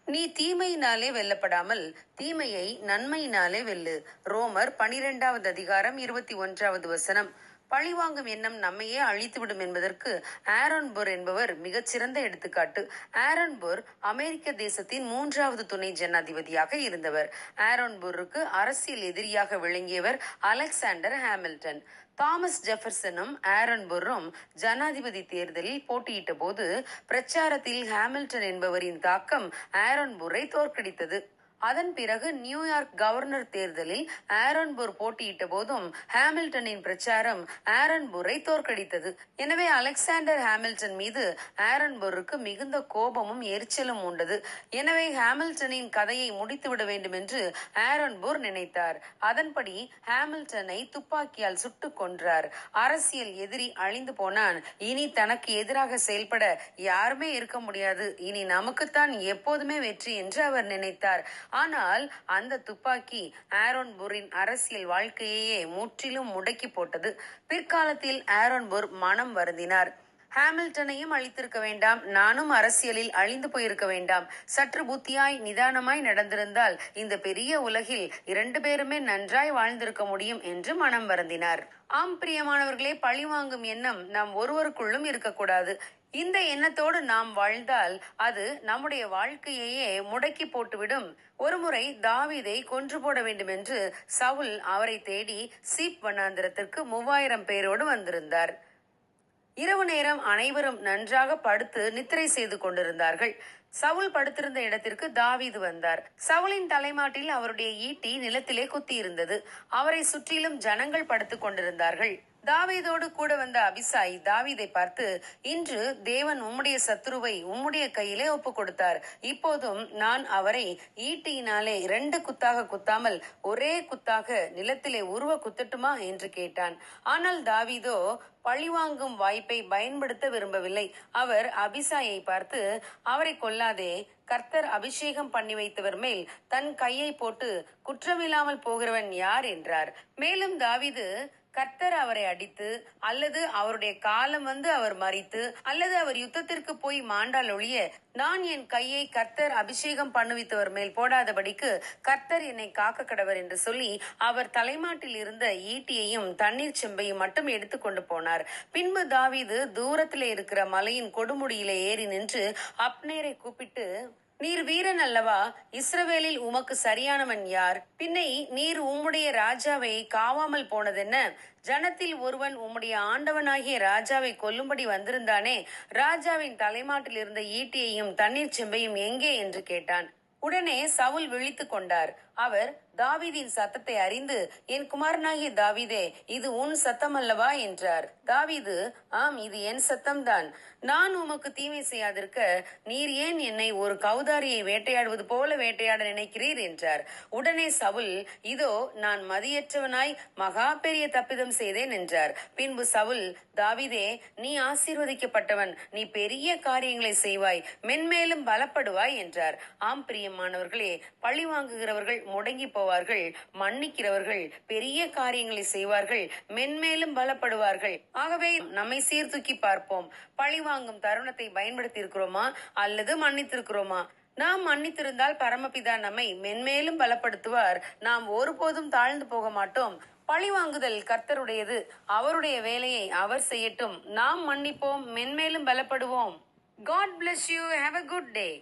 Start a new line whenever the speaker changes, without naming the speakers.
நீ தீமையினாலே வெல்லப்படாமல் தீமையை நன்மையினாலே வெல்லு. ரோமர் 12வது அதிகாரம் 21வது வசனம். பழிவாங்கும் எண்ணம் நம்மையே அழித்துவிடும் என்பதற்கு ஆரோன் புர் என்பவர் மிகச்சிறந்த எடுத்துக்காட்டு. ஆரோன் புர் அமெரிக்க தேசத்தின் 3வது துணை ஜனாதிபதியாக இருந்தவர். ஆரோன் புருக்கு அரசியல் எதிரியாக விளங்கியவர் அலெக்சாண்டர் ஹாமில்டன். தாமஸ் ஜெஃபர்சனும் ஆரோன் புர்ரும் ஜனாதிபதி தேர்தலில் போட்டியிட்ட போது பிரச்சாரத்தில் ஹாமில்டன் என்பவரின் தாக்கம் ஆரோன் புர்ரை தோற்கடித்தது. அதன் பிறகு நியூயார்க் கவர்னர் தேர்தலில் ஆரோன் புர் போட்டியிட்ட போதும் ஹாமில்டனின் பிரச்சாரம் ஆரோன் புர்ரை தோற்கடித்தது. எனவே அலெக்சாண்டர் ஹாமில்டன் மீது ஆரோன் புர்ருக்கு மிகுந்த கோபமும் எரிச்சலும் உண்டது. எனவே ஹாமில்டனின் கதையை முடித்துவிட வேண்டும் என்று ஆரோன் புர் நினைத்தார். அதன்படி ஹாமில்டனை துப்பாக்கியால் சுட்டுக் கொன்றார். அரசியல் எதிரி அழிந்து போனான். இனி தனக்கு எதிராக செயல்பட யாருமே இருக்க முடியாது, இனி நமக்குத்தான் எப்போதுமே வெற்றி என்று அவர் நினைத்தார். ஆனால் அந்த துப்பாக்கி ஆரோன் புரின் அரசியல் வாழ்க்கையே முற்றிலும் முடக்கி போட்டது. பிற்காலத்தில் ஆரோன் புர் மனம் வருந்தினார். ஹாமில்டனையும் அழித்திருக்க வேண்டாம், நானும் அரசியலில் அழிந்து போயிருக்க வேண்டாம். சற்று புத்தியாய் நிதானமாய் நடந்திருந்தால் இந்த பெரிய உலகில் 2 பேருமே நன்றாய் வாழ்ந்திருக்க முடியும் என்று மனம் வருந்தினார். ஆம் பிரியமானவர்களே, பழிவாங்கும் எண்ணம் நாம் ஒருவருக்குள்ளும் இருக்கக்கூடாது. இந்த எண்ணத்தோடு நாம் வாழ்ந்தால் அது நம்முடைய வாழ்க்கையையே முடக்கி போட்டுவிடும். ஒருமுறை தாவீதை கொன்று போட வேண்டும் என்று சவுல் அவரை தேடி சீப் வனாந்திரத்திற்கு 3000 பேரோடு வந்திருந்தார். இரவு நேரம் அனைவரும் நன்றாக படுத்து நித்திரை செய்து கொண்டிருந்தார்கள். சவுல் படுத்திருந்த இடத்திற்கு தாவீது வந்தார். சவுலின் தலைமாட்டில் அவருடைய ஈட்டி நிலத்திலே குத்தி இருந்தது. அவரை சுற்றிலும் ஜனங்கள் படுத்துக் கொண்டிருந்தார்கள். தாவீதோடு கூட வந்த அபிசாய் தாவீதை பார்த்து, இன்று தேவன் உம்முடைய சத்துருவை உம்முடைய கையிலே ஒப்பு கொடுத்தார். இப்போதும் நான் அவரை ஈட்டியினாலே 2 குத்தாக குத்தாமல் ஒரே குத்தாக நிலத்திலே உருவ குத்தட்டுமா என்று கேட்டான். ஆனால் தாவீதோ பழிவாங்கும் வாய்ப்பை பயன்படுத்த விரும்பவில்லை. அவர் அபிசாயை பார்த்து, அவரை கொல்லாதே, கர்த்தர் அபிஷேகம் பண்ணி வைத்தவர் மேல் தன் கையை போட்டு குற்றமில்லாமல் போகிறவன் யார் என்றார். மேலும் தாவீது, கர்த்தர் அவரை அடித்து அல்லது அவருடைய காலம் வந்து அவர் மரித்து அல்லது அவர் யுத்தத்திற்கு போய் மாண்டால் ஒழிய நான் என் கையை கர்த்தர் அபிஷேகம் பண்ணுவித்தவர் மேல் போடாதபடிக்கு கர்த்தர் என்னை காக்க கடவர் என்று சொல்லி அவர் தலைமாட்டில் இருந்த ஈட்டியையும் தண்ணீர் செம்பையும் மட்டும் எடுத்து கொண்டு போனார். பின்பு தாவீது தூரத்திலே இருக்கிற மலையின் கொடுமுடியிலே ஏறி நின்று அப்னேரை கூப்பிட்டு, நீர் வீரன் அல்லவா? இஸ்ரவேலில் உமக்கு சரியானவன் யார்? பின்னை நீர் உம்முடைய ராஜாவை காவாமல் போனதென்ன? ஜனத்தில் ஒருவன் உம்முடைய ஆண்டவனாகிய ராஜாவை கொல்லும்படி வந்திருந்தானே, ராஜாவின் தலைமாட்டில் இருந்த ஈட்டியையும் தண்ணீர் செம்பையும் எங்கே என்று கேட்டான். உடனே சவுல் விழித்து கொண்டார். அவர் தாவீதின் சத்தத்தை அறிந்து, என் குமாரனாகிய தாவீதே, இது உன் சத்தம் அல்லவா என்றார். தாவீது, ஆம், இது என் சத்தம்தான். நான் உமக்கு தீமை செய்யாதிருக்க நீர் ஏன் என்னை ஒரு கௌதாரியை வேட்டையாடுவது போல வேட்டையாட நினைக்கிறீர் என்றார். உடனே சவுல், இதோ நான் மதியற்றவனாய் மகா பெரிய தப்பிதம் செய்தேன் என்றார். பின்பு சவுல், தாவீதே, நீ ஆசீர்வதிக்கப்பட்டவன், நீ பெரிய காரியங்களை செய்வாய், மென்மேலும் பலப்படுவாய் என்றார். ஆம் பிரியமானவர்களே, பழி வாங்குகிறவர்கள் முடங்கி போவார்கள், மன்னிக்கிறவர்கள் பெரிய காரியங்களை செய்வார்கள், மென்மேலும் பலப்படுவார்கள். ஆகவே நம்மை சீர்தூக்கி பார்ப்போம். பழி வாங்கும் தருணத்தை பயன்படுத்தி இருக்கிறோமா அல்லது மன்னித்திருக்கிறோமா? நாம் மன்னித்திருந்தால் பரமபிதா நம்மை மென்மேலும் பலப்படுத்துவார். நாம் ஒருபோதும் தாழ்ந்து போக மாட்டோம். பழிவாங்குதல் கர்த்தருடையது. அவருடைய வேலையை அவர் செய்யட்டும். நாம் மன்னிப்போம், மென்மேலும் பலப்படுவோம். God bless you. Have a good day.